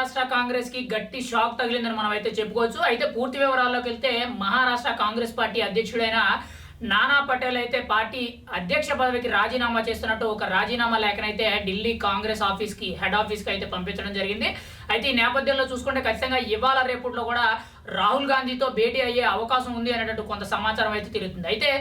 మహారాష్ట్ర కాంగ్రెస్ కి గట్టి షాక్ తగిలిందని మనం అయితే చెప్పుకోవచ్చు. అయితే పూర్తి వివరాల్లోకి వెళ్తే మహారాష్ట్ర కాంగ్రెస్ పార్టీ అధ్యక్షుడైన నానా పటేల్ అయితే పార్టీ అధ్యక్ష పదవికి రాజీనామా చేస్తున్నట్టు ఒక రాజీనామా లేఖనైతే ఢిల్లీ కాంగ్రెస్ హెడ్ ఆఫీస్ కి అయితే పంపించడం జరిగింది. అయితే ఈ నేపథ్యంలో చూసుకుంటే ఖచ్చితంగా ఇవాళ రేపట్లో కూడా రాహుల్ గాంధీతో భేటీ అయ్యే అవకాశం ఉంది అనేటట్టు కొంత సమాచారం అయితే తిరుగుతుంది. అయితే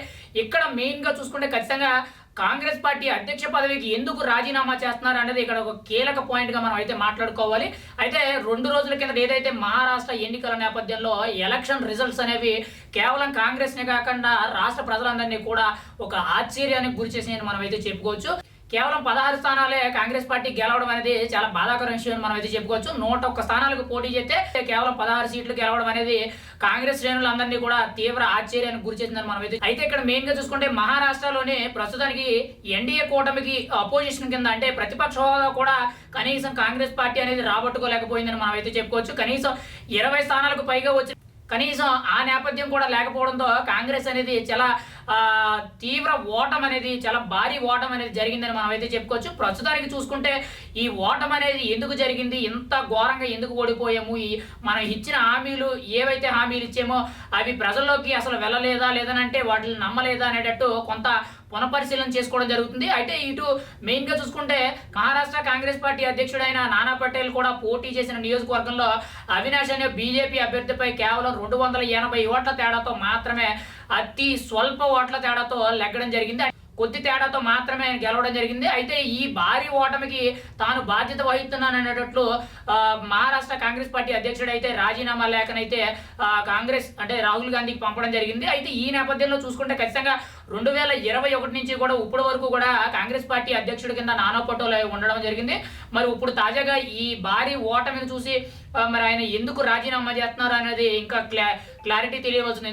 ఇక్కడ మెయిన్ గా చూసుకుంటే ఖచ్చితంగా కాంగ్రెస్ పార్టీ అధ్యక్ష పదవికి ఎందుకు రాజీనామా చేస్తున్నారు అనేది ఇక్కడ ఒక కీలక పాయింట్ గా మనం అయితే మాట్లాడుకోవాలి. అయితే 2 రోజుల కింద ఏదైతే మహారాష్ట్ర ఎన్నికల నేపథ్యంలో ఎలక్షన్ రిజల్ట్స్ అనేవి కేవలం కాంగ్రెస్ నే కాకుండా రాష్ట్ర ప్రజలందరినీ కూడా ఒక ఆశ్చర్యానికి గురి చేసినని మనం అయితే చెప్పుకోవచ్చు. కేవలం 16 స్థానాలే కాంగ్రెస్ పార్టీ గెలవడం అనేది చాలా బాధాకర విషయం మనం అయితే చెప్పుకోవచ్చు. 101 స్థానాలకు పోటీ చేస్తే కేవలం 16 సీట్లు గెలవడం అనేది కాంగ్రెస్ శ్రేణులందరినీ కూడా తీవ్ర ఆశ్చర్యానికి గురి చేసిందని మనం అయితే ఇక్కడ మెయిన్ గా చూసుకుంటే మహారాష్ట్రలోనే ప్రస్తుతానికి ఎన్డీఏ కూటమికి అపోజిషన్ కింద అంటే ప్రతిపక్ష హోదా కూడా కనీసం కాంగ్రెస్ పార్టీ అనేది రాబట్టుకోలేకపోయిందని మనం అయితే చెప్పుకోవచ్చు. కనీసం 20 స్థానాలకు పైగా వచ్చి కనీసం ఆ నేపథ్యం కూడా లేకపోవడంతో కాంగ్రెస్ అనేది చాలా తీవ్ర ఓటం అనేది చాలా భారీ ఓటం అనేది జరిగిందని మనం అయితే చెప్పుకోవచ్చు. ప్రస్తుతానికి చూసుకుంటే ఈ ఓటం అనేది ఎందుకు జరిగింది, ఇంత ఘోరంగా ఎందుకు ఓడిపోయాము, మనం ఇచ్చిన హామీలు ఏవైతే హామీలు ఇచ్చామో అవి ప్రజల్లోకి అసలు వెళ్ళలేదా లేదనంటే వాటిని నమ్మలేదా అనేటట్టు కొంత పునఃపరిశీలన చేసుకోవడం జరుగుతుంది. అయితే ఇటు మెయిన్ గా చూసుకుంటే మహారాష్ట్ర కాంగ్రెస్ పార్టీ అధ్యక్షుడైన నానా పటేల్ కూడా పోటీ చేసిన నియోజకవర్గంలో అవినాష్ అనే బీజేపీ అభ్యర్థిపై కేవలం 280 ఓట్ల తేడాతో మాత్రమే అతి స్వల్ప ఓట్ల తేడాతో లెగ్గడం జరిగింది. కొద్ది తేడాతో మాత్రమే గెలవడం జరిగింది. అయితే ఈ భారీ ఓటమికి తాను బాధ్యత వహిస్తున్నాననేటట్లు మహారాష్ట్ర కాంగ్రెస్ పార్టీ అధ్యక్షుడు అయితే రాజీనామా లేఖనైతే కాంగ్రెస్ అంటే రాహుల్ గాంధీకి పంపడం జరిగింది. అయితే ఈ నేపథ్యంలో చూసుకుంటే ఖచ్చితంగా 2021 నుంచి కూడా ఇప్పటి వరకు కూడా కాంగ్రెస్ పార్టీ అధ్యక్షుడి కింద నానా పటోల్ ఉండడం జరిగింది. మరి ఇప్పుడు తాజాగా ఈ భారీ ఓటమిని చూసి మరి ఆయన ఎందుకు రాజీనామా చేస్తున్నారు అనేది ఇంకా క్లారిటీ తెలియవలసింది.